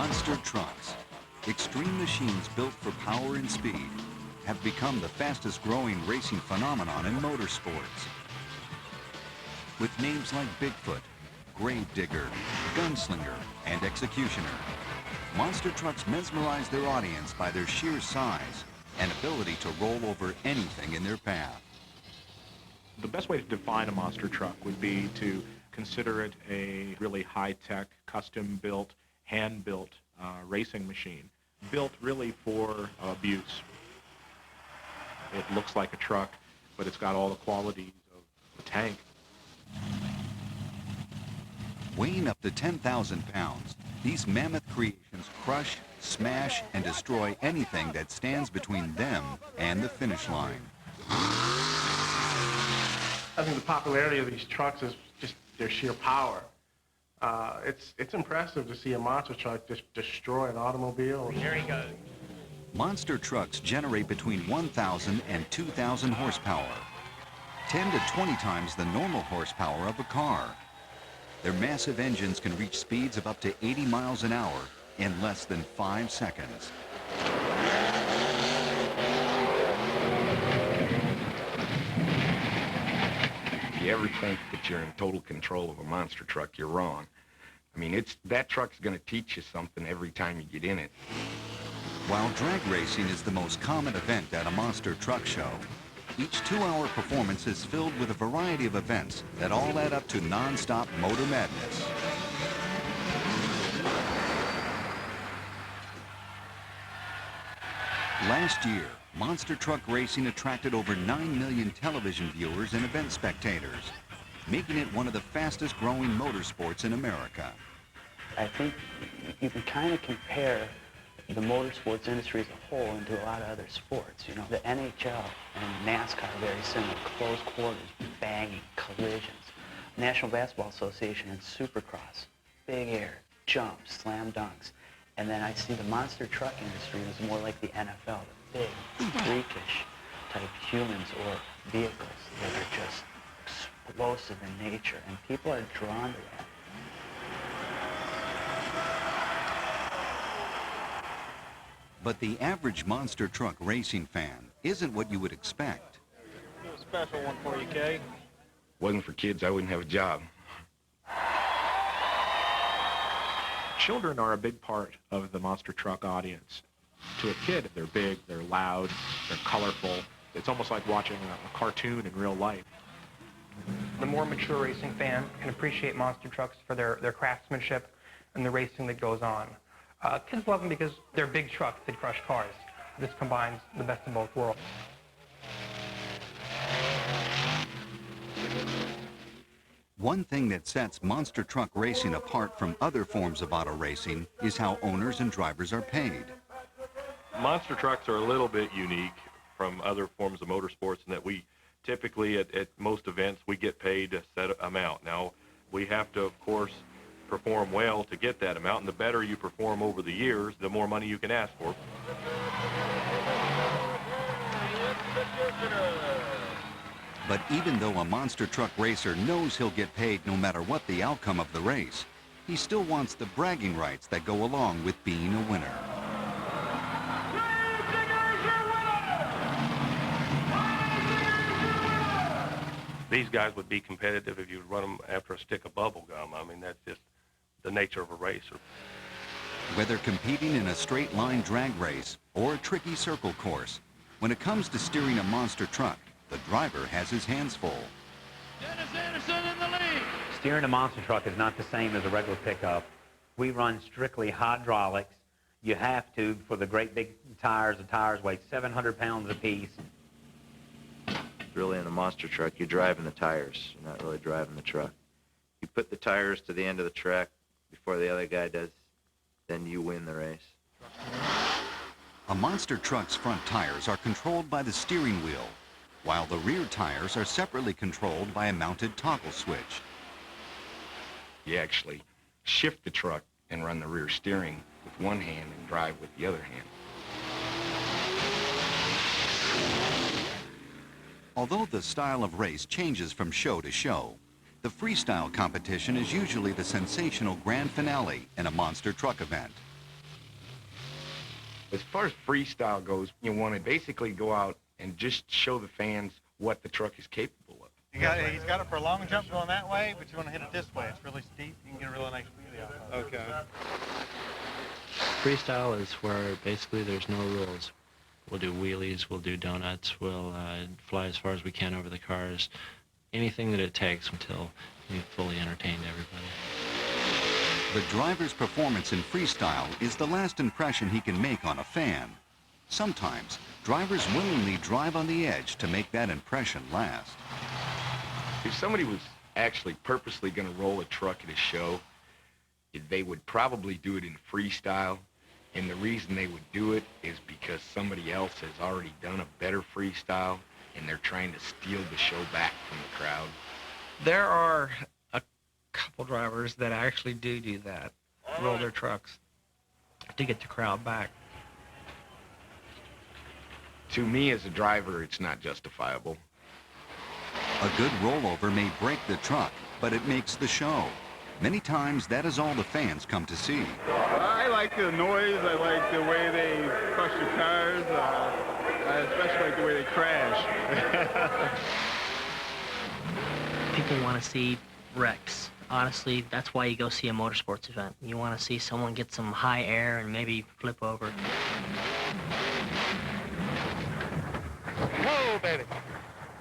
Monster trucks, extreme machines built for power and speed, have become the fastest growing racing phenomenon in motorsports. With names like Bigfoot, Gravedigger, Gunslinger, and Executioner, monster trucks mesmerize their audience by their sheer size and ability to roll over anything in their path. The best way to define a monster truck would be to consider it a really high-tech, custom-built, hand-built racing machine, built really for abuse. It looks like a truck, but it's got all the qualities of a tank. Weighing up to 10,000 pounds, these mammoth creations crush, smash, and destroy anything that stands between them and the finish line. I think the popularity of these trucks is just their sheer power. It's impressive to see a monster truck just destroy an automobile. Here he goes. Monster trucks generate between 1,000 and 2,000 horsepower, 10 to 20 times the normal horsepower of a car. Their massive engines can reach speeds of up to 80 miles an hour in less than 5 seconds. If you ever think that you're in total control of a monster truck, you're wrong. I mean, that truck's going to teach you something every time you get in it. While drag racing is the most common event at a monster truck show, each 2-hour performance is filled with a variety of events that all add up to non-stop motor madness. Last year, monster truck racing attracted over 9 million television viewers and event spectators, making it one of the fastest growing motorsports in America. I think you can kind of compare the motorsports industry as a whole into a lot of other sports. You know, the NHL and NASCAR are very similar. Close quarters, banging, collisions. National Basketball Association and Supercross, big air, jumps, slam dunks. And then I see the monster truck industry as more like the NFL, the big, freakish type humans or vehicles that are just explosive in nature, and people are drawn to that. But the average monster truck racing fan isn't what you would expect. Do a special one for you, Kay. Wasn't for kids, I wouldn't have a job. Children are a big part of the monster truck audience. To a kid, they're big, they're loud, they're colorful. It's almost like watching a cartoon in real life. The more mature racing fan can appreciate monster trucks for their craftsmanship and the racing that goes on. Kids love them because they're big trucks that crush cars. This combines the best of both worlds. One thing that sets monster truck racing apart from other forms of auto racing is how owners and drivers are paid. Monster trucks are a little bit unique from other forms of motorsports in that we typically at most events we get paid a set amount. Now we have to, of course, perform well to get that amount, and the better you perform over the years, the more money you can ask for. But even though a monster truck racer knows he'll get paid no matter what the outcome of the race, he still wants the bragging rights that go along with being a winner. These guys would be competitive if you run them after a stick of bubble gum. I mean, that's just the nature of a racer. Whether competing in a straight line drag race or a tricky circle course, when it comes to steering a monster truck, the driver has his hands full. Dennis Anderson in the lead. Steering a monster truck is not the same as a regular pickup. We run strictly hydraulics. You have to, for the great big tires. The tires weigh 700 pounds apiece. Really, in a monster truck, you're driving the tires. You're not really driving the truck. You put the tires to the end of the track before the other guy does, then you win the race. A monster truck's front tires are controlled by the steering wheel, while the rear tires are separately controlled by a mounted toggle switch. You actually shift the truck and run the rear steering with one hand and drive with the other hand. Although the style of race changes from show to show, the freestyle competition is usually the sensational grand finale in a monster truck event. As far as freestyle goes, you want to basically go out and just show the fans what the truck is capable of. He's got it for a long jump going that way, but you want to hit it this way. It's really steep. You can get a really nice wheelie out of it. Okay. Freestyle is where basically there's no rules. We'll do wheelies, we'll do donuts, we'll fly as far as we can over the cars. Anything that it takes until we've fully entertained everybody. The driver's performance in freestyle is the last impression he can make on a fan. Sometimes, drivers willingly drive on the edge to make that impression last. If somebody was actually purposely going to roll a truck at a show, they would probably do it in freestyle. And the reason they would do it is because somebody else has already done a better freestyle and they're trying to steal the show back from the crowd. There are a couple drivers that actually do that, roll their trucks to get the crowd back. To me as a driver, it's not justifiable. A good rollover may break the truck, but it makes the show. Many times, that is all the fans come to see. I like the noise. I like the way they crush the cars. I especially like the way they crash. People want to see wrecks. Honestly, that's why you go see a motorsports event. You want to see someone get some high air and maybe flip over. Whoa, baby.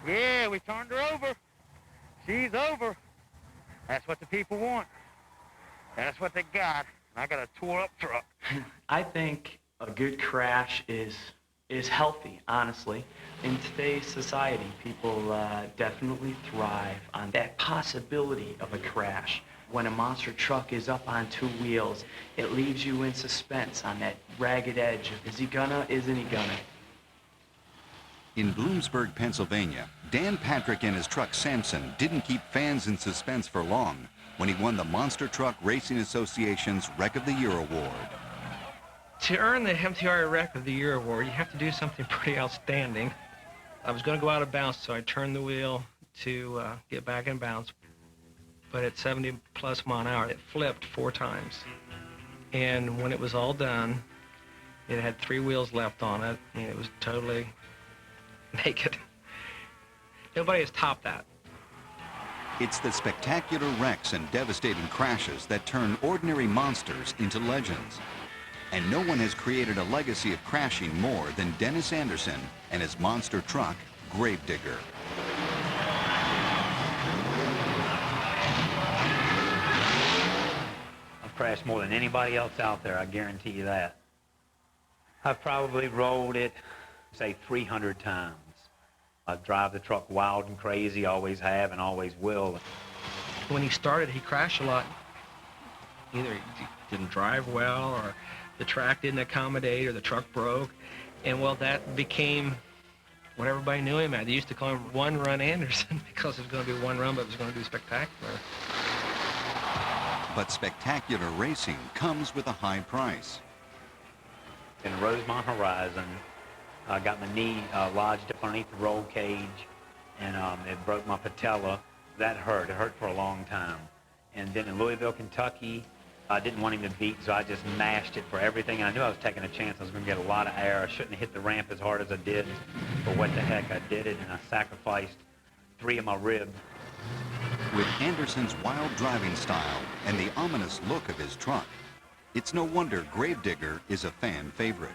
Yeah, we turned her over. She's over. That's what the people want. That's what they got. I got a tore-up truck. I think a good crash is healthy, honestly. In today's society, people definitely thrive on that possibility of a crash. When a monster truck is up on two wheels, it leaves you in suspense on that ragged edge of, is he gonna, isn't he gonna? In Bloomsburg, Pennsylvania, Dan Patrick and his truck Samson didn't keep fans in suspense for long when he won the Monster Truck Racing Association's Wreck of the Year award. To earn the MTR Wreck of the Year award, you have to do something pretty outstanding. I was going to go out of bounds, so I turned the wheel to get back in bounds. But at 70+ mile an hour, it flipped 4 times. And when it was all done, it had 3 wheels left on it, and it was totally naked. Nobody has topped that. It's the spectacular wrecks and devastating crashes that turn ordinary monsters into legends. And no one has created a legacy of crashing more than Dennis Anderson and his monster truck, Gravedigger. I've crashed more than anybody else out there, I guarantee you that. I've probably rolled it, say, 300 times. I drive the truck wild and crazy, always have and always will. When he started, he crashed a lot. Either he didn't drive well, or the track didn't accommodate, or the truck broke. And well, that became what everybody knew him at. They used to call him One Run Anderson because it was going to be one run, but it was going to be spectacular. But spectacular racing comes with a high price. In Rosemont Horizon, I got my knee lodged up underneath the roll cage, and it broke my patella. That hurt. It hurt for a long time. And then in Louisville, Kentucky, I didn't want him to beat, so I just mashed it for everything. I knew I was taking a chance. I was going to get a lot of air. I shouldn't have hit the ramp as hard as I did. But what the heck, I did it, and I sacrificed 3 of my ribs. With Anderson's wild driving style and the ominous look of his truck, it's no wonder Gravedigger is a fan favorite.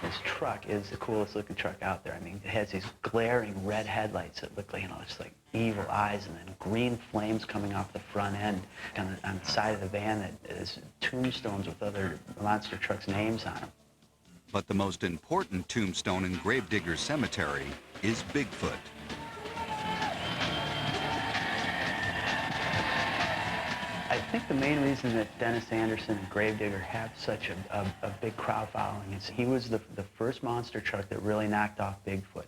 This truck is the coolest looking truck out there. I mean, it has these glaring red headlights that look like, you know, it's like evil eyes, and then green flames coming off the front end. On the side of the van that is tombstones with other monster trucks' names on them. But the most important tombstone in Gravedigger's cemetery is Bigfoot. I think the main reason that Dennis Anderson and Gravedigger have such a big crowd following is he was the first monster truck that really knocked off Bigfoot.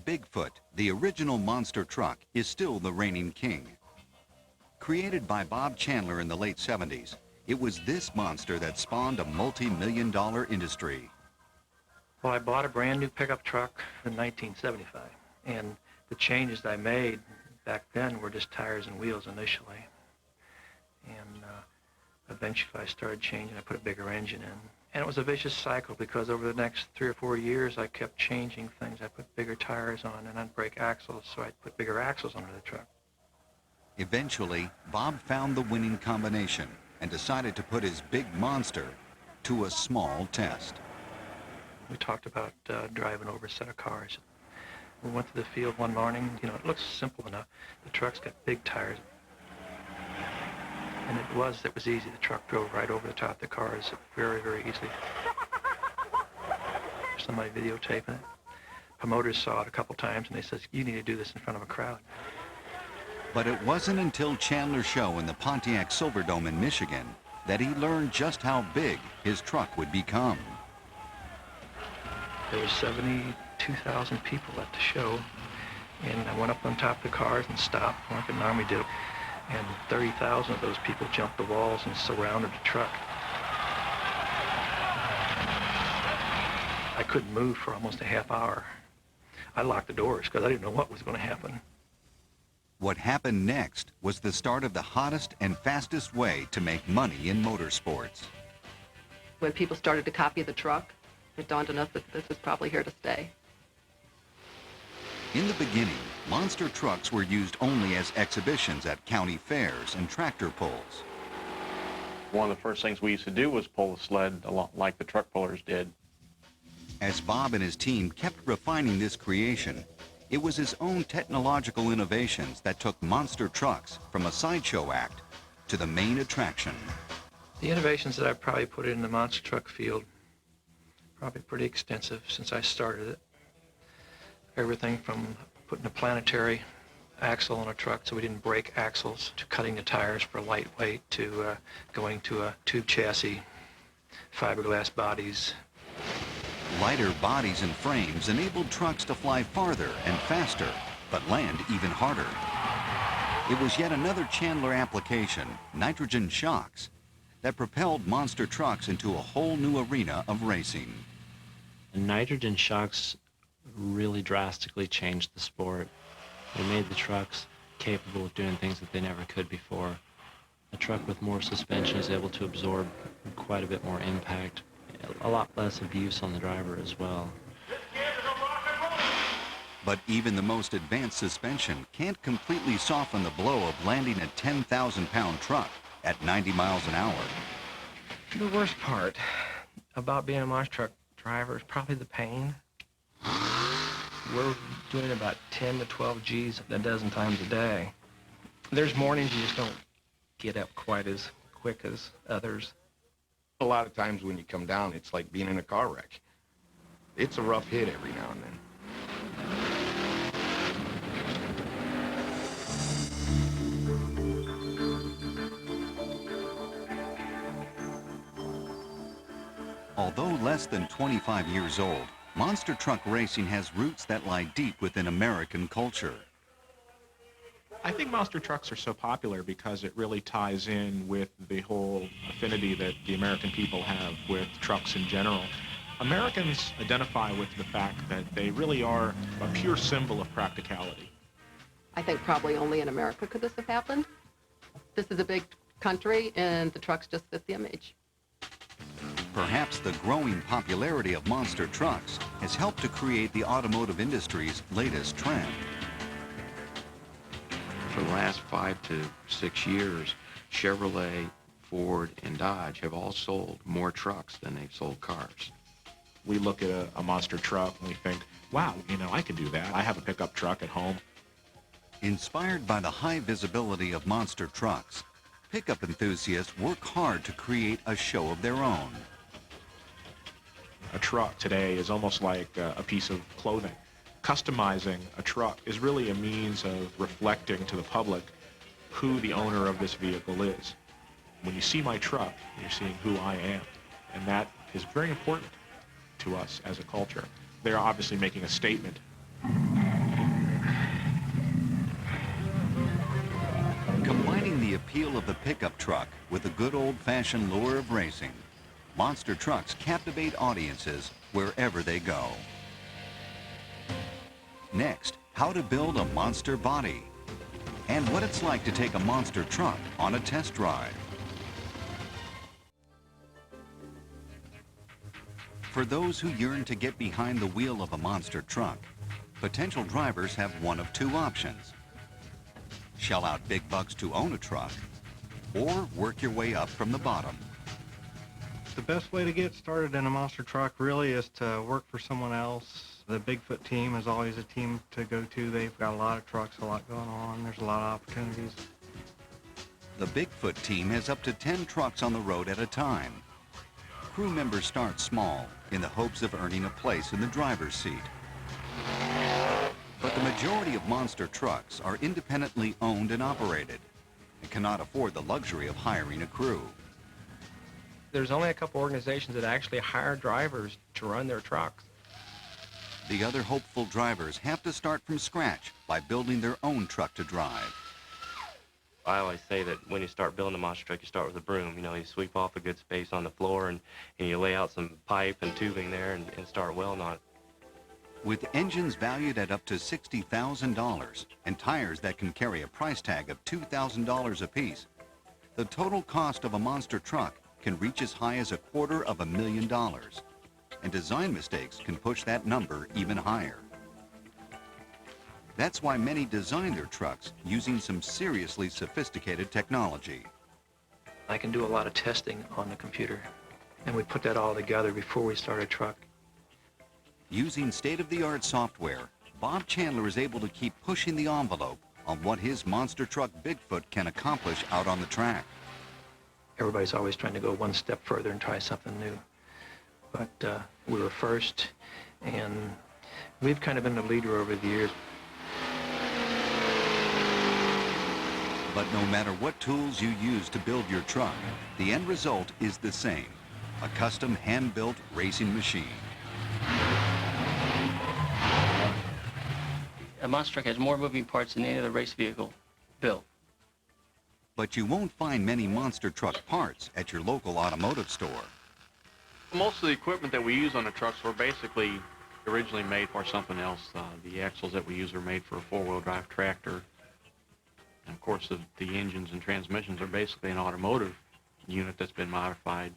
Bigfoot, the original monster truck, is still the reigning king. Created by Bob Chandler in the late 70s, it was this monster that spawned a multi-million-dollar industry. Well, I bought a brand new pickup truck in 1975, and the changes I made back then were just tires and wheels initially. And Eventually I started changing. I put a bigger engine in. And it was a vicious cycle because over the next 3 or 4 years I kept changing things. I put bigger tires on and I'd break axles, so I'd put bigger axles under the truck. Eventually, Bob found the winning combination and decided to put his big monster to a small test. We talked about driving over a set of cars. We went to the field one morning. You know, it looks simple enough. The truck's got big tires. And it was easy. The truck drove right over the top of the cars very, very easily. Somebody videotaping it. Promoters saw it a couple times and they said, you need to do this in front of a crowd. But it wasn't until Chandler's show in the Pontiac Silverdome in Michigan that he learned just how big his truck would become. There was 72,000 people at the show, and I went up on top of the cars and stopped like an army did. And 30,000 of those people jumped the walls and surrounded the truck. I couldn't move for almost a half hour. I locked the doors because I didn't know what was going to happen. What happened next was the start of the hottest and fastest way to make money in motorsports. When people started to copy the truck, it dawned on us that this was probably here to stay. In the beginning, monster trucks were used only as exhibitions at county fairs and tractor pulls. One of the first things we used to do was pull the sled a lot like the truck pullers did. As Bob and his team kept refining this creation, it was his own technological innovations that took monster trucks from a sideshow act to the main attraction. The innovations that I've probably put in the monster truck field, probably pretty extensive since I started it. Everything from putting a planetary axle on a truck so we didn't break axles, to cutting the tires for lightweight, to going to a tube chassis, fiberglass bodies. Lighter bodies and frames enabled trucks to fly farther and faster, but land even harder. It was yet another Chandler application, nitrogen shocks, that propelled monster trucks into a whole new arena of racing. And nitrogen shocks really drastically changed the sport. They made the trucks capable of doing things that they never could before. A truck with more suspension is able to absorb quite a bit more impact, a lot less abuse on the driver as well. But even the most advanced suspension can't completely soften the blow of landing a 10,000-pound truck at 90 miles an hour. The worst part about being a monster truck driver is probably the pain. We're doing about 10 to 12 G's a dozen times a day. There's mornings you just don't get up quite as quick as others. A lot of times when you come down, it's like being in a car wreck. It's a rough hit every now and then. Although less than 25 years old, monster truck racing has roots that lie deep within American culture. I think monster trucks are so popular because it really ties in with the whole affinity that the American people have with trucks in general. Americans identify with the fact that they really are a pure symbol of practicality. I think probably only in America could this have happened. This is a big country, and the trucks just fit the image. Perhaps the growing popularity of monster trucks has helped to create the automotive industry's latest trend. For the last 5 to 6 years, Chevrolet, Ford, and Dodge have all sold more trucks than they've sold cars. We look at a monster truck and we think, wow, you know, I can do that. I have a pickup truck at home. Inspired by the high visibility of monster trucks, pickup enthusiasts work hard to create a show of their own. A truck today is almost like a piece of clothing. Customizing a truck is really a means of reflecting to the public who the owner of this vehicle is. When you see my truck, you're seeing who I am, and that is very important to us as a culture. They're obviously making a statement. Combining the appeal of the pickup truck with the good old-fashioned lure of racing, monster trucks captivate audiences wherever they go. Next, how to build a monster body, and what it's like to take a monster truck on a test drive. For those who yearn to get behind the wheel of a monster truck, potential drivers have one of two options. Shell out big bucks to own a truck, or work your way up from the bottom. The best way to get started in a monster truck really is to work for someone else. The Bigfoot team is always a team to go to. They've got a lot of trucks, a lot going on. There's a lot of opportunities. The Bigfoot team has up to 10 trucks on the road at a time. Crew members start small in the hopes of earning a place in the driver's seat. But the majority of monster trucks are independently owned and operated and cannot afford the luxury of hiring a crew. There's only a couple organizations that actually hire drivers to run their trucks. The other hopeful drivers have to start from scratch by building their own truck to drive. I always say that when you start building a monster truck, you start with a broom. You know, you sweep off a good space on the floor and you lay out some pipe and tubing there and start welding on it. With engines valued at up to $60,000 and tires that can carry a price tag of $2,000 apiece, the total cost of a monster truck can reach as high as $250,000, and design mistakes can push that number even higher. That's why many design their trucks using some seriously sophisticated technology. I can do a lot of testing on the computer, and we put that all together before we start a truck. Using state-of-the-art software, Bob Chandler is able to keep pushing the envelope on what his monster truck Bigfoot can accomplish out on the track. Everybody's always trying to go one step further and try something new. But we were first, and we've kind of been the leader over the years. But no matter what tools you use to build your truck, the end result is the same, a custom hand-built racing machine. A monster truck has more moving parts than any other race vehicle built. But you won't find many monster truck parts at your local automotive store. Most of the equipment that we use on the trucks were basically originally made for something else. The axles that we use are made for a four-wheel drive tractor. And of course, the engines and transmissions are basically an automotive unit that's been modified.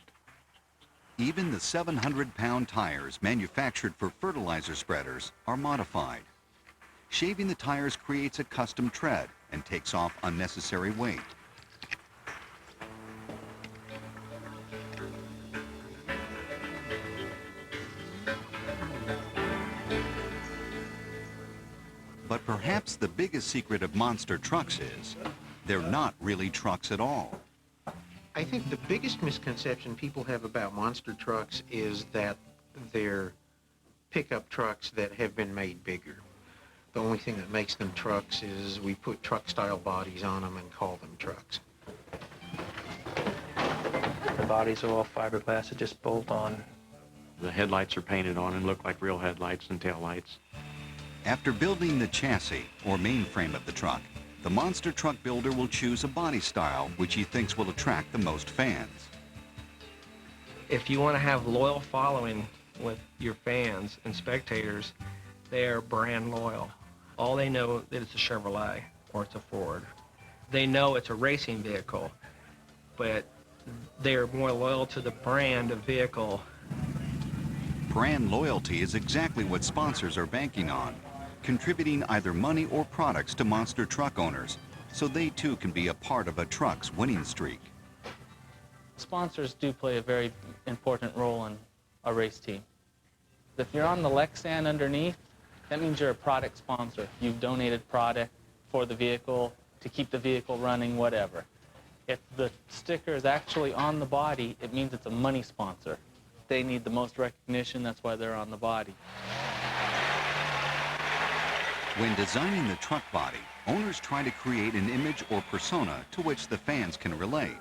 Even the 700-pound tires manufactured for fertilizer spreaders are modified. Shaving the tires creates a custom tread and takes off unnecessary weight. But perhaps the biggest secret of monster trucks is they're not really trucks at all. I think the biggest misconception people have about monster trucks is that they're pickup trucks that have been made bigger. The only thing that makes them trucks is we put truck-style bodies on them and call them trucks. The bodies are all fiberglass that just bolt on. The headlights are painted on and look like real headlights and taillights. After building the chassis or mainframe of the truck, the monster truck builder will choose a body style which he thinks will attract the most fans. If you want to have loyal following with your fans and spectators, they are brand loyal. All they know that it's a Chevrolet or it's a Ford. They know it's a racing vehicle, but they are more loyal to the brand of vehicle. Brand loyalty is exactly what sponsors are banking on, contributing either money or products to monster truck owners, so they too can be a part of a truck's winning streak. Sponsors do play a very important role in a race team. If you're on the Lexan underneath, that means you're a product sponsor. You've donated product for the vehicle, to keep the vehicle running, whatever. If the sticker is actually on the body, it means it's a money sponsor. They need the most recognition, that's why they're on the body. When designing the truck body, owners try to create an image or persona to which the fans can relate.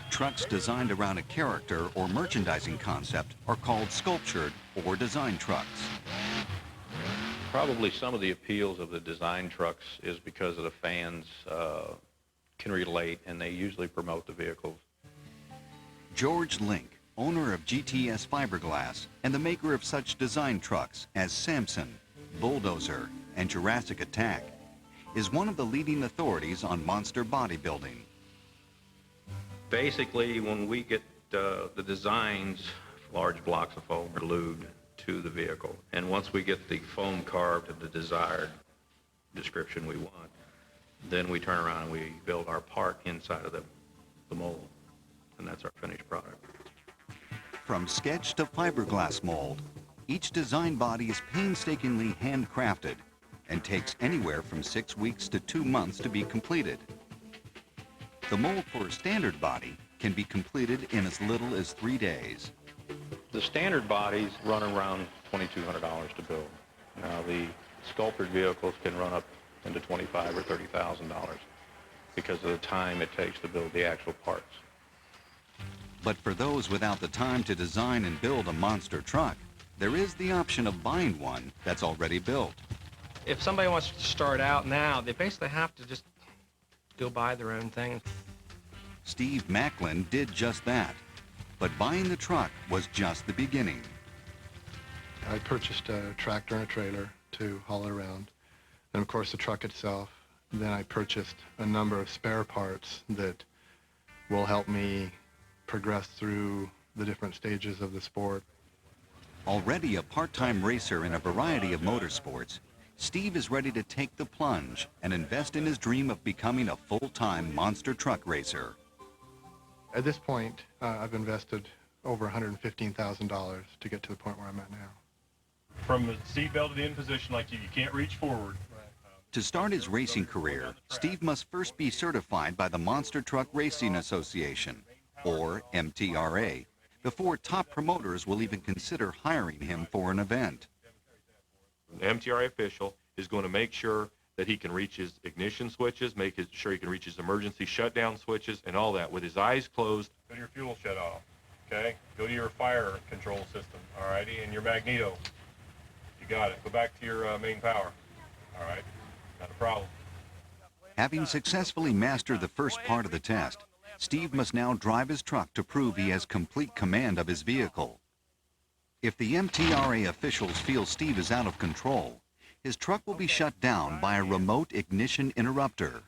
Trucks designed around a character or merchandising concept are called sculptured or design trucks. Probably some of the appeals of the design trucks is because of the fans can relate, and they usually promote the vehicles. George Link, owner of GTS Fiberglass and the maker of such design trucks as Samson, Bulldozer, and Jurassic Attack, is one of the leading authorities on monster bodybuilding. Basically, when we get the designs, large blocks of foam are glued to the vehicle. And once we get the foam carved to the desired description we want, then we turn around and we build our part inside of the mold. And that's our finished product. From sketch to fiberglass mold, each design body is painstakingly handcrafted and takes anywhere from 6 weeks to 2 months to be completed. The mold for a standard body can be completed in as little as 3 days. The standard bodies run around $2,200 to build. Now the sculpted vehicles can run up into $25,000 or $30,000 because of the time it takes to build the actual parts. But for those without the time to design and build a monster truck, there is the option of buying one that's already built. If somebody wants to start out now, they basically have to just go buy their own thing. Steve Macklin did just that, but buying the truck was just the beginning. I purchased a tractor and a trailer to haul it around, and of course the truck itself. Then I purchased a number of spare parts that will help me progress through the different stages of the sport. Already a part-time racer in a variety of motorsports, Steve is ready to take the plunge and invest in his dream of becoming a full-time monster truck racer. At this point, I've invested over $115,000 to get to the point where I'm at now. From the seat belted in position like you can't reach forward. To start his racing career, Steve must first be certified by the Monster Truck Racing Association, or MTRA, before top promoters will even consider hiring him for an event. The MTRA official is going to make sure that he can reach his ignition switches, make sure he can reach his emergency shutdown switches, and all that with his eyes closed. Go to your fuel shut off, okay? Go to your fire control system, all righty, and your magneto. You got it. Go back to your main power, all right? Not a problem. Having successfully mastered the first part of the test, Steve must now drive his truck to prove he has complete command of his vehicle. If the MTRA officials feel Steve is out of control, his truck will be shut down by a remote ignition interrupter.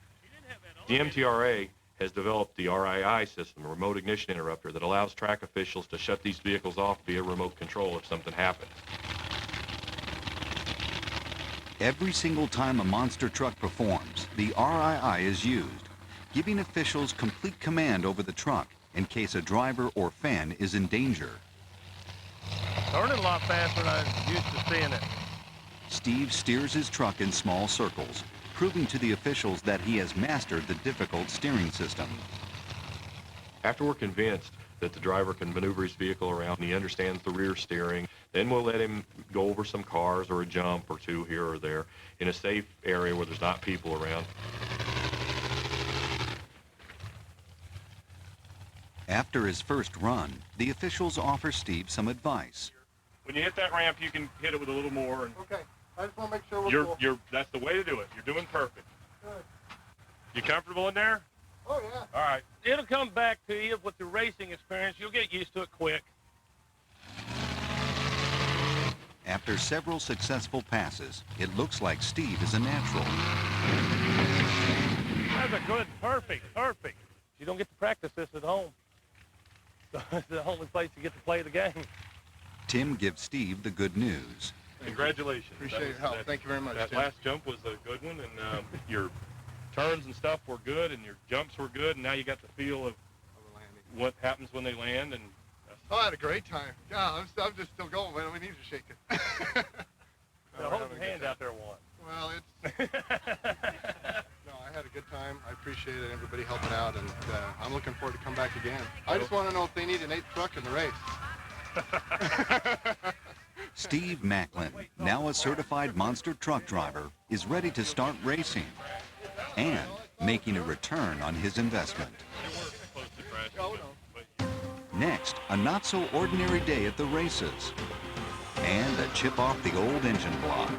The MTRA has developed the RII system, a remote ignition interrupter, that allows track officials to shut these vehicles off via remote control if something happens. Every single time a monster truck performs, the RII is used, giving officials complete command over the truck in case a driver or fan is in danger. Turning a lot faster than I was used to seeing it. Steve steers his truck in small circles, proving to the officials that he has mastered the difficult steering system. After we're convinced that the driver can maneuver his vehicle around and he understands the rear steering, then we'll let him go over some cars or a jump or two here or there in a safe area where there's not people around. After his first run, the officials offer Steve some advice. When you hit that ramp, you can hit it with a little more. And okay, I just want to make sure we're cool. That's the way to do it. You're doing perfect. Good. You comfortable in there? Oh, yeah. All right. It'll come back to you with the racing experience. You'll get used to it quick. After several successful passes, it looks like Steve is a natural. That's a good, perfect. You don't get to practice this at home. So it's the only place you get to play the game. Tim gives Steve the good news. Congratulations. Appreciate your help. Thank you very much, That Tim. last jump was a good one, and your turns and stuff were good, and your jumps were good, and now you got the feel of what happens when they land. And Oh, I had a great time. God, I'm just still going, man. We need to shake it. Hold your hand out there once. Well, it's... No, I had a good time. I appreciate it, everybody helping out, and I'm looking forward to come back again. I just want to know if they need an 8th truck in the race. Steve Macklin, now a certified monster truck driver, is ready to start racing and making a return on his investment. Next, a not-so-ordinary day at the races and a chip off the old engine block.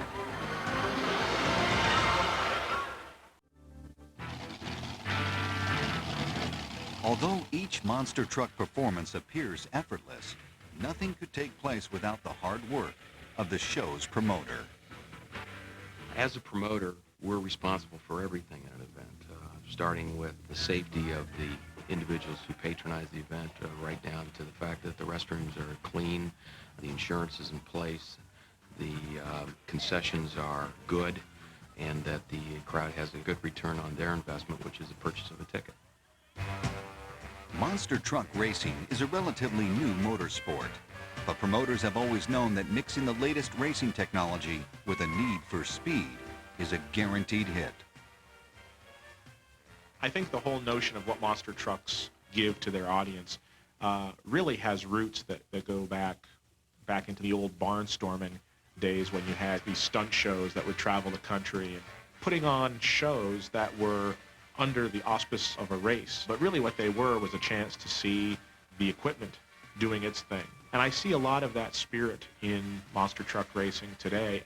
Although each monster truck performance appears effortless, nothing could take place without the hard work of the show's promoter. As a promoter, we're responsible for everything at an event, starting with the safety of the individuals who patronize the event, right down to the fact that the restrooms are clean, the insurance is in place, the concessions are good, and that the crowd has a good return on their investment, which is the purchase of a ticket. Monster truck racing is a relatively new motorsport, but promoters have always known that mixing the latest racing technology with a need for speed is a guaranteed hit. I think the whole notion of what monster trucks give to their audience really has roots that go back into the old barnstorming days when you had these stunt shows that would travel the country and putting on shows that were under the auspice of a race. But really what they were was a chance to see the equipment doing its thing. And I see a lot of that spirit in monster truck racing today.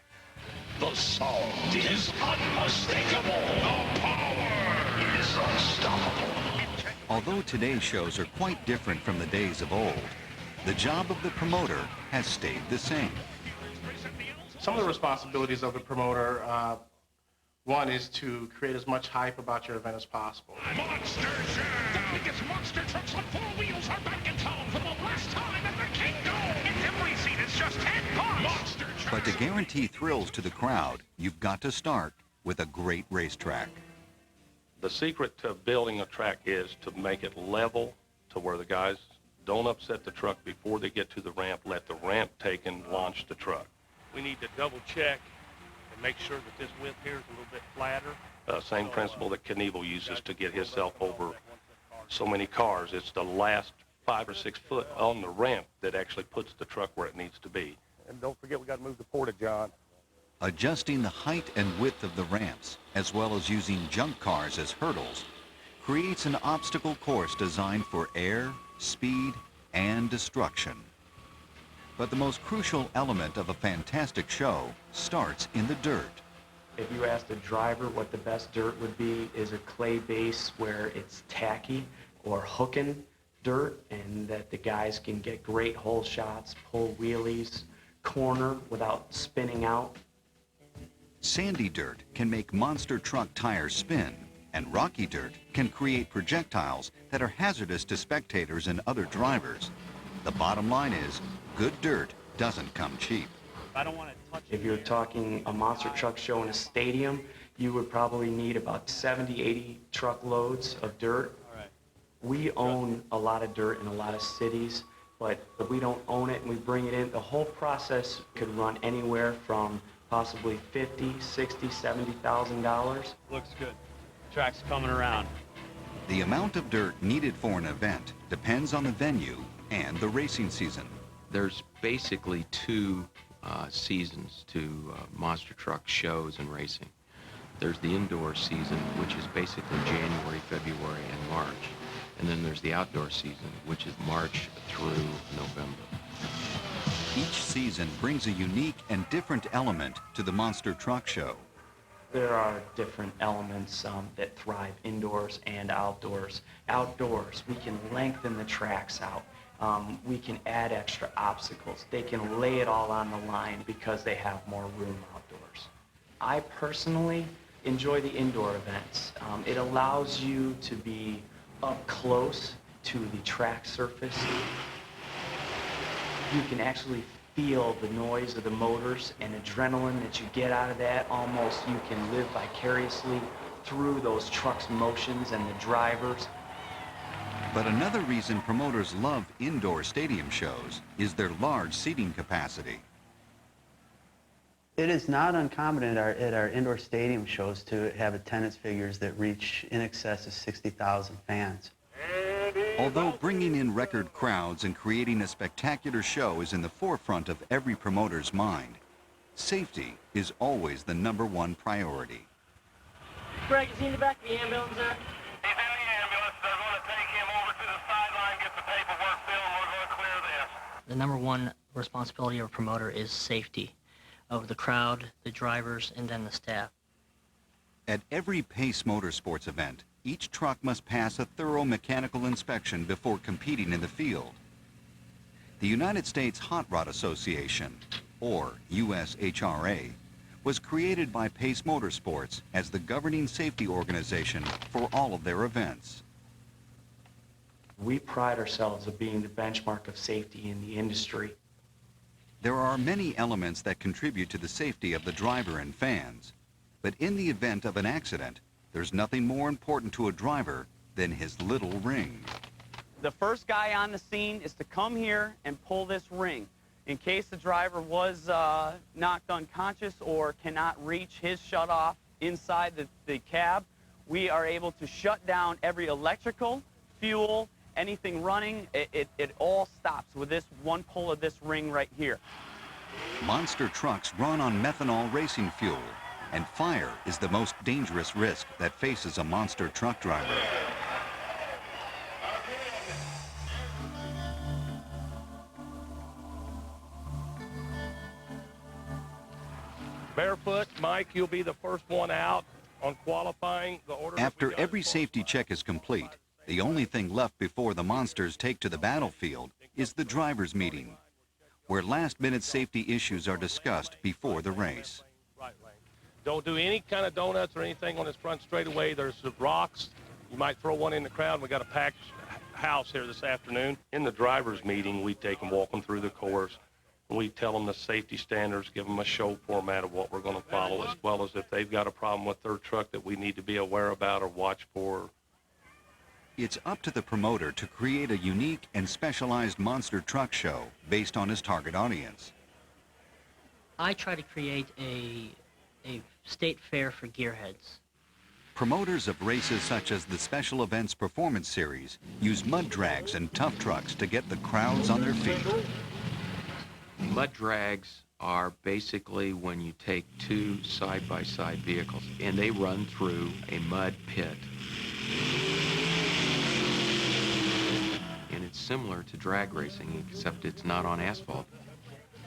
The sound is unmistakable. The power is unstoppable. Although today's shows are quite different from the days of old, the job of the promoter has stayed the same. Some of the responsibilities of the promoter, one is to create as much hype about your event as possible. Monster Jam! The biggest monster trucks on four wheels are back in town for the last time at the Kingdom. In every seat, it's just 10 bucks. Monster Jam! But to guarantee thrills to the crowd, you've got to start with a great racetrack. The secret to building a track is to make it level to where the guys don't upset the truck before they get to the ramp. Let the ramp take and launch the truck. We need to double check and make sure that this width here is a little bit flatter. Same principle that Knievel uses to get himself over so many cars. It's the last 5 or 6 foot on the ramp that actually puts the truck where it needs to be. And don't forget, we got to move the porta-john. Adjusting the height and width of the ramps, as well as using junk cars as hurdles, creates an obstacle course designed for air, speed, and destruction. But the most crucial element of a fantastic show starts in the dirt. If you asked a driver what the best dirt would be, is a clay base where it's tacky or hooking dirt, and that the guys can get great hole shots, pull wheelies, corner without spinning out. Sandy dirt can make monster truck tires spin, and rocky dirt can create projectiles that are hazardous to spectators and other drivers. The bottom line is, good dirt doesn't come cheap. I don't want to touch it. If you're talking a monster truck show in a stadium, you would probably need about 70, 80 truckloads of dirt. We own a lot of dirt in a lot of cities, but if we don't own it and we bring it in, the whole process could run anywhere from possibly $50,000, $60,000, $70,000. Looks good. Track's coming around. The amount of dirt needed for an event depends on the venue and the racing season. There's basically 2 seasons to monster truck shows and racing. There's the indoor season, which is basically January, February, and March. And then there's the outdoor season, which is March through November. Each season brings a unique and different element to the monster truck show. There are different elements that thrive indoors and outdoors. Outdoors, we can lengthen the tracks out. We can add extra obstacles. They can lay it all on the line because they have more room outdoors. I personally enjoy the indoor events. It allows you to be up close to the track surface. You can actually feel the noise of the motors and adrenaline that you get out of that. Almost you can live vicariously through those trucks' motions and the drivers. But another reason promoters love indoor stadium shows is their large seating capacity. It is not uncommon at our indoor stadium shows to have attendance figures that reach in excess of 60,000 fans. Although bringing in record crowds and creating a spectacular show is in the forefront of every promoter's mind, safety is always the #1 priority. Greg, is he in the back of the ambulance there? He's in the ambulance. They're going to take him over to the sideline, get the paperwork filled, and we're going to clear this. The #1 responsibility of a promoter is safety of the crowd, the drivers, and then the staff. At every Pace Motorsports event, each truck must pass a thorough mechanical inspection before competing in the field. The United States Hot Rod Association, or USHRA, was created by Pace Motorsports as the governing safety organization for all of their events. We pride ourselves of being the benchmark of safety in the industry. There are many elements that contribute to the safety of the driver and fans. But in the event of an accident, there's nothing more important to a driver than his little ring. The first guy on the scene is to come here and pull this ring. In case the driver was knocked unconscious or cannot reach his shutoff inside the cab, we are able to shut down every electrical, fuel, anything running. It all stops with this one pull of this ring right here. Monster trucks run on methanol racing fuel, and fire is the most dangerous risk that faces a monster truck driver. Barefoot, Mike, you'll be the first one out on qualifying. The order After every safety check is complete, the only thing left before the monsters take to the battlefield is the driver's meeting, where last-minute safety issues are discussed before the race. Don't do any kind of donuts or anything on this front straightaway. There's some rocks. You might throw one in the crowd. We got a packed house here this afternoon. In the driver's meeting, we take them, walk them through the course. We tell them the safety standards, give them a show format of what we're going to follow, as well as if they've got a problem with their truck that we need to be aware about or watch for. It's up to the promoter to create a unique and specialized monster truck show based on his target audience. I try to create a state fair for gearheads. Promoters of races such as the Special Events Performance Series use mud drags and tough trucks to get the crowds on their feet. Mud drags are basically when you take two side-by-side vehicles and they run through a mud pit. And it's similar to drag racing, except it's not on asphalt.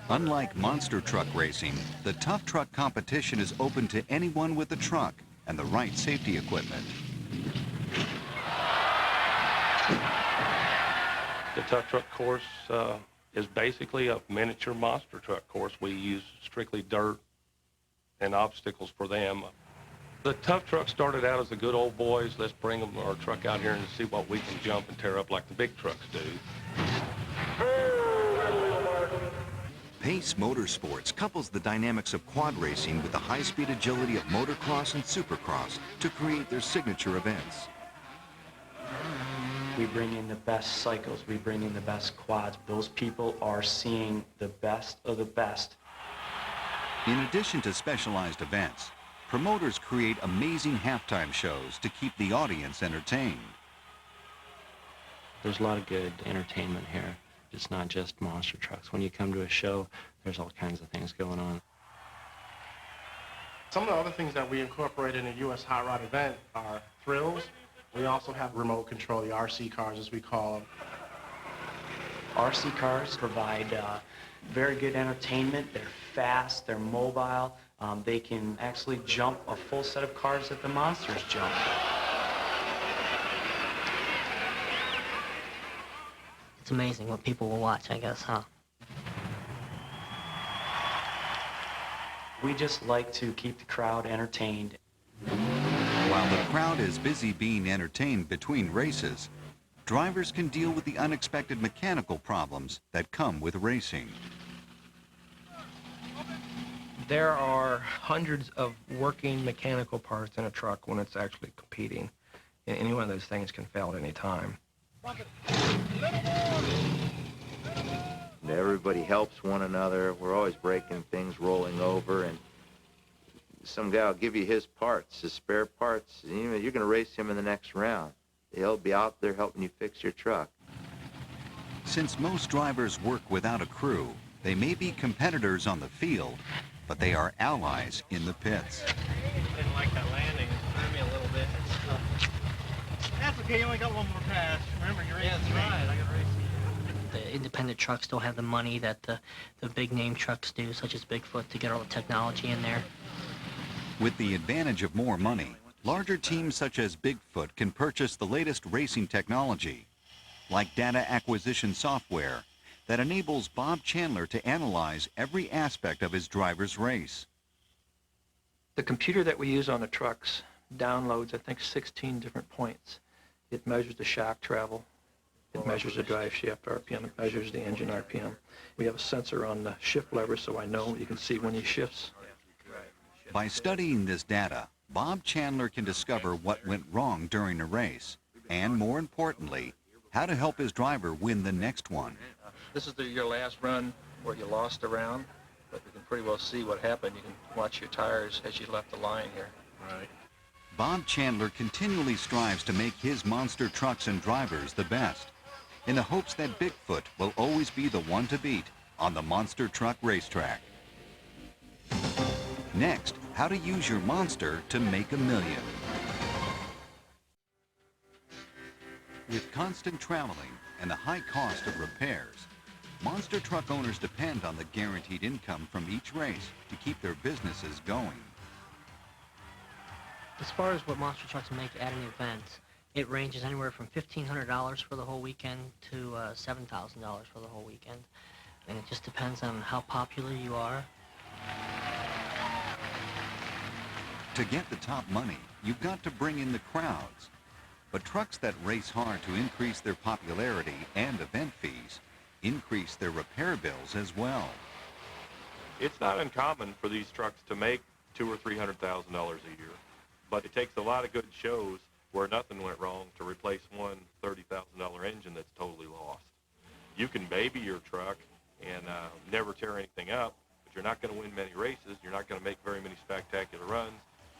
Unlike monster truck racing, the tough truck competition is open to anyone with a truck and the right safety equipment. The tough truck course is basically a miniature monster truck course. We use strictly dirt and obstacles for them. The tough truck started out as the good old boys. Let's bring our truck out here and see what we can jump and tear up like the big trucks do. Pace Motorsports couples the dynamics of quad racing with the high-speed agility of motocross and supercross to create their signature events. We bring in the best cycles. We bring in the best quads. Those people are seeing the best of the best. In addition to specialized events, promoters create amazing halftime shows to keep the audience entertained. There's a lot of good entertainment here. It's not just monster trucks. When you come to a show, there's all kinds of things going on. Some of the other things that we incorporate in a U.S. Hot Rod event are thrills. We also have remote control, the RC cars as we call them. RC cars provide very good entertainment. They're fast, they're mobile. They can actually jump a full set of cars that the monsters jump. It's amazing what people will watch, I guess, huh? We just like to keep the crowd entertained. While the crowd is busy being entertained between races, drivers can deal with the unexpected mechanical problems that come with racing. There are hundreds of working mechanical parts in a truck when it's actually competing. And any one of those things can fail at any time. Everybody helps one another. We're always breaking things, rolling over, and some guy will give you his parts, his spare parts. And you're going to race him in the next round. He'll be out there helping you fix your truck. Since most drivers work without a crew, they may be competitors on the field, but they are allies in the pits. Didn't like that landing. It threw me a little bit. That's okay. You only got one more pass. Remember, you're racing. Yeah, that's right. I got racing. The independent trucks don't have the money that the big name trucks do, such as Bigfoot, to get all the technology in there. With the advantage of more money, larger teams such as Bigfoot can purchase the latest racing technology, like data acquisition software that enables Bob Chandler to analyze every aspect of his driver's race. The computer that we use on the trucks downloads, I think, 16 different points. It measures the shock travel. It measures the drive shaft RPM. It measures the engine RPM. We have a sensor on the shift lever, so I know you can see when he shifts. By studying this data, Bob Chandler can discover what went wrong during a race, and more importantly, how to help his driver win the next one. This is your last run where you lost a round, but you can pretty well see what happened. You can watch your tires as you left the line here. Right. Bob Chandler continually strives to make his monster trucks and drivers the best, in the hopes that Bigfoot will always be the one to beat on the monster truck racetrack. Next, how to use your monster to make $1 million. With constant traveling and the high cost of repairs, monster truck owners depend on the guaranteed income from each race to keep their businesses going. As far as what monster trucks make at an event, it ranges anywhere from $1,500 for the whole weekend to $7,000 for the whole weekend. And it just depends on how popular you are. To get the top money, you've got to bring in the crowds. But trucks that race hard to increase their popularity and event fees increase their repair bills as well. It's not uncommon for these trucks to make $200,000 or $300,000 a year, but it takes a lot of good shows where nothing went wrong to replace one $30,000 engine that's totally lost. You can baby your truck and never tear anything up, but you're not going to win many races, you're not going to make very many spectacular runs,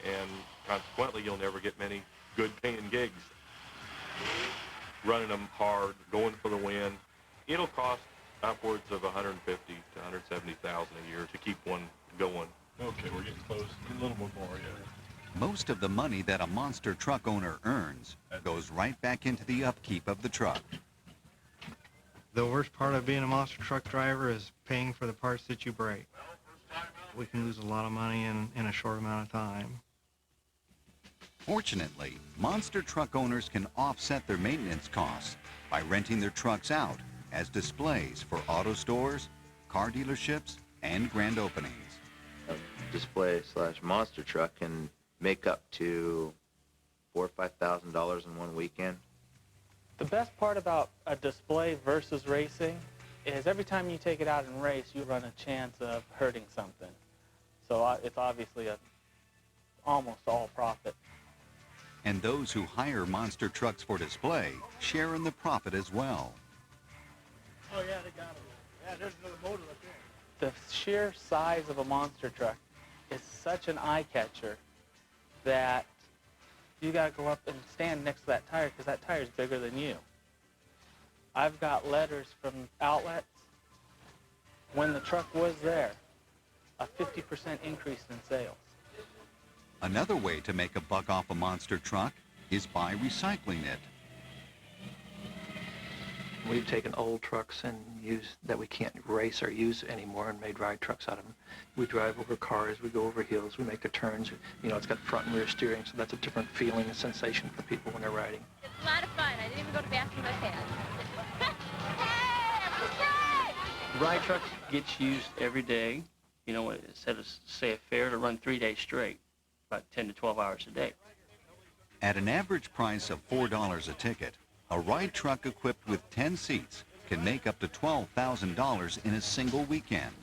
and consequently you'll never get many good paying gigs. Running them hard, going for the win, it'll cost upwards of $150,000 to $170,000 a year to keep one going. Okay, we're getting close. A little bit more, yeah. Most of the money that a monster truck owner earns goes right back into the upkeep of the truck. The worst part of being a monster truck driver is paying for the parts that you break. We can lose a lot of money in a short amount of time. Fortunately, monster truck owners can offset their maintenance costs by renting their trucks out as displays for auto stores, car dealerships, and grand openings. A display/monster truck can make up to $4,000 or $5,000 in one weekend. The best part about a display versus racing is every time you take it out and race, you run a chance of hurting something. So it's obviously almost all profit. And those who hire monster trucks for display share in the profit as well. Oh, yeah, they got it. Yeah, there's another motor up there. The sheer size of a monster truck is such an eye catcher that you got to go up and stand next to that tire because that tire is bigger than you. I've got letters from outlets when the truck was there, a 50% increase in sales. Another way to make a buck off a monster truck is by recycling it. We've taken old trucks and that we can't race or use anymore and made ride trucks out of them. We drive over cars, we go over hills, we make the turns. You know, it's got front and rear steering, so that's a different feeling and sensation for people when they're riding. It's a lot of fun. I didn't even go to the bathroom with Dad. Ride trucks gets used every day. You know, instead of, say, a fair to run 3 days straight, about 10 to 12 hours a day. At an average price of $4 a ticket, a ride truck equipped with 10 seats can make up to $12,000 in a single weekend.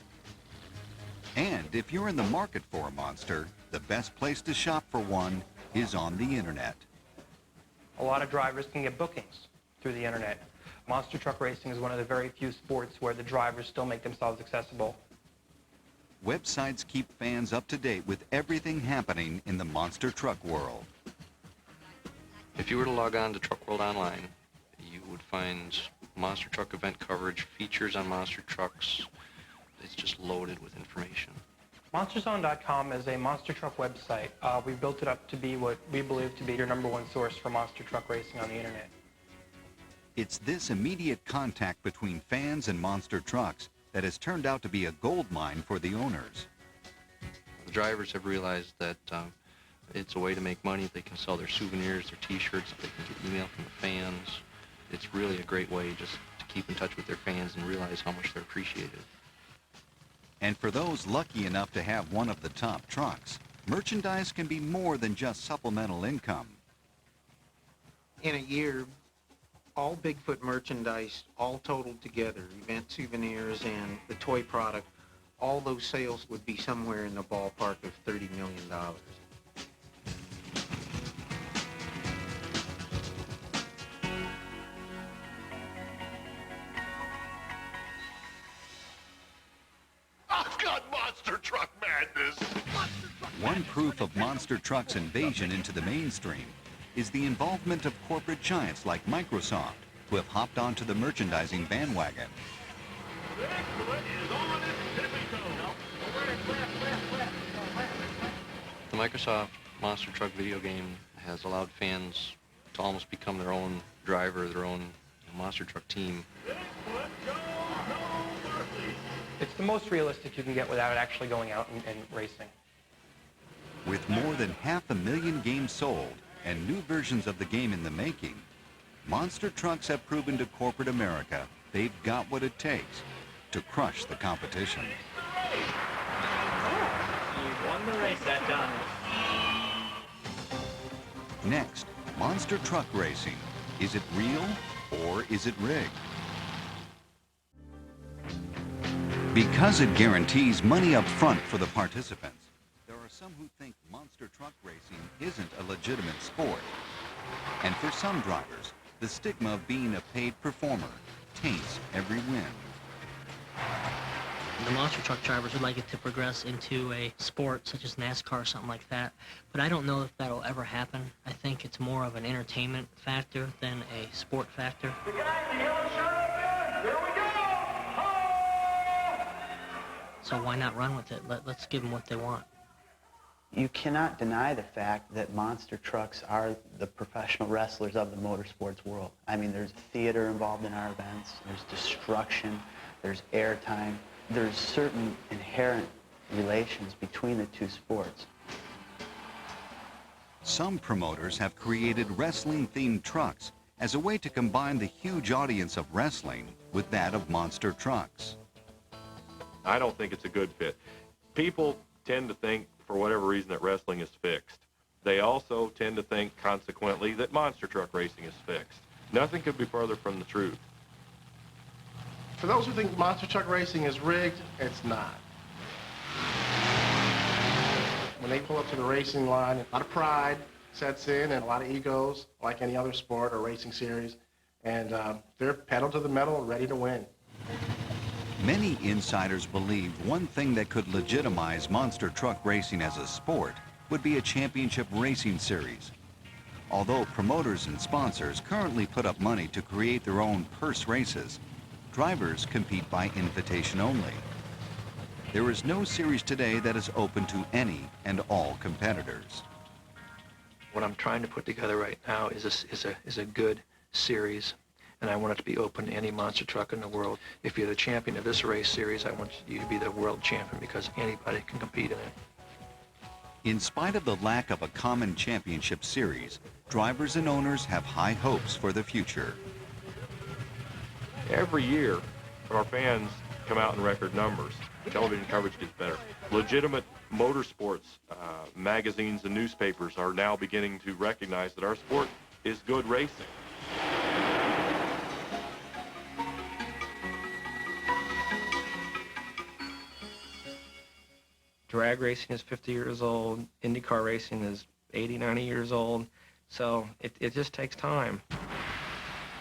And if you're in the market for a monster, the best place to shop for one is on the internet. A lot of drivers can get bookings through the internet. Monster truck racing is one of the very few sports where the drivers still make themselves accessible. Websites keep fans up to date with everything happening in the monster truck world. If you were to log on to Truck World Online, you would find monster truck event coverage, features on monster trucks. It's just loaded with information. MonsterZone.com is a monster truck website. We built it up to be what we believe to be your #1 source for monster truck racing on the internet. It's this immediate contact between fans and monster trucks that has turned out to be a gold mine for the owners. The drivers have realized that it's a way to make money. They can sell their souvenirs, their T-shirts, they can get email from the fans. It's really a great way just to keep in touch with their fans and realize how much they're appreciated. And for those lucky enough to have one of the top trucks, merchandise can be more than just supplemental income. In a year, all Bigfoot merchandise, all totaled together, event souvenirs and the toy product, all those sales would be somewhere in the ballpark of $30 million. I've got monster truck madness. One proof of monster trucks' invasion into the mainstream is the involvement of corporate giants like Microsoft, who have hopped onto the merchandising bandwagon. The Microsoft Monster Truck video game has allowed fans to almost become their own driver, their own monster truck team. It's the most realistic you can get without actually going out and racing. With more than 500,000 games sold and new versions of the game in the making, monster trucks have proven to corporate America they've got what it takes to crush the competition. You won the race that time. Next, monster truck racing. Is it real or is it rigged? Because it guarantees money up front for the participants, there are some who think monster truck racing isn't a legitimate sport. And for some drivers, the stigma of being a paid performer taints every win. The monster truck drivers would like it to progress into a sport such as NASCAR or something like that, but I don't know if that'll ever happen. I think it's more of an entertainment factor than a sport factor. The guy in the yellow shirt up there, here we go! So why not run with it? Let's give them what they want. You cannot deny the fact that monster trucks are the professional wrestlers of the motorsports world. I mean, there's theater involved in our events, there's destruction, there's airtime, there's certain inherent relations between the two sports. Some promoters have created wrestling-themed trucks as a way to combine the huge audience of wrestling with that of monster trucks. I don't think it's a good fit. People tend to think, for whatever reason, that wrestling is fixed. They also tend to think, consequently, that monster truck racing is fixed. Nothing could be further from the truth. For those who think monster truck racing is rigged, it's not. When they pull up to the racing line, a lot of pride sets in and a lot of egos, like any other sport or racing series, and they're pedal to the metal, ready to win. Many insiders believe one thing that could legitimize monster truck racing as a sport would be a championship racing series. Although promoters and sponsors currently put up money to create their own purse races, drivers compete by invitation only. There is no series today that is open to any and all competitors. What I'm trying to put together right now is a good series, and I want it to be open to any monster truck in the world. If you're the champion of this race series, I want you to be the world champion because anybody can compete in it. In spite of the lack of a common championship series, drivers and owners have high hopes for the future. Every year, our fans come out in record numbers. Television coverage gets better. Legitimate motorsports magazines and newspapers are now beginning to recognize that our sport is good racing. Drag racing is 50 years old. IndyCar racing is 80, 90 years old. So it just takes time.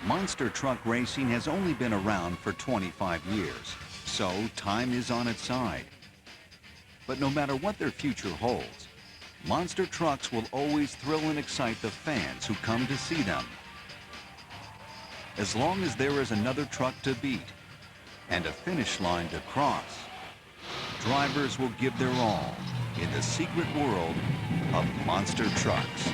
Monster truck racing has only been around for 25 years, so time is on its side. But no matter what their future holds, monster trucks will always thrill and excite the fans who come to see them. As long as there is another truck to beat and a finish line to cross, drivers will give their all in the secret world of monster trucks.